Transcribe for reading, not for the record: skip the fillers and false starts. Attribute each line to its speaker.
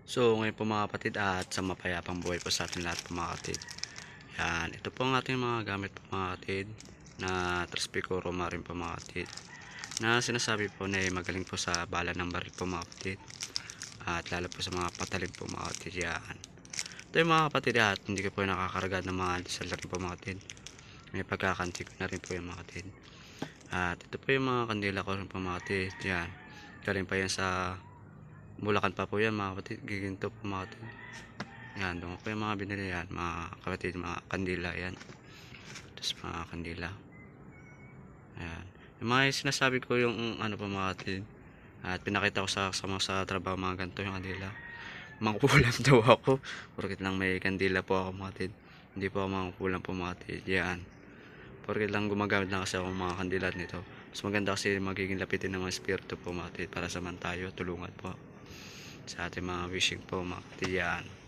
Speaker 1: So ngayon po mga kapatid at sa mapayapang buhay po sa ating lahat po mga kapatid. Yan, ito po ang ating mga gamit po mga kapatid na Traspico Romarin po mga kapatid. Na sinasabi po na magaling po sa bala ng baril po mga kapatid. At lalo po sa mga patalim po mga kapatid. Yan. Ito yung mga kapatid at hindi ko po nakakaragad ng mga diesel na rin po mga kapatid. May pagkakanti ko na rin po yung mga kapatid. At ito po yung mga kandila ko rin po mga kapatid. Yan. Galing pa yan sa Bulacan pa po yan mga kapatid. Giginto po mga kapatid. Yan, doon po yung mga binili yan, mga kapatid, mga kandila yan. Tapos mga kandila. Ayan. Yung mga sinasabi ko yung ano po mga kapatid. At pinakita ko sa kasama sa trabaho mga ganito yung kandila. Mangkukulam daw ako. Porkit lang may kandila po ako mga kapatid. Hindi po ako mangkukulam po mga kapatid. Yan. Porkit lang gumagamit na kasi ako mga kandila nito. Mas maganda kasi magiging lapitin ng mga espiritu po mga kapatid. Para sa man tayo, tulungan po. Sa ating mga wishing po mga kapatid. Yan.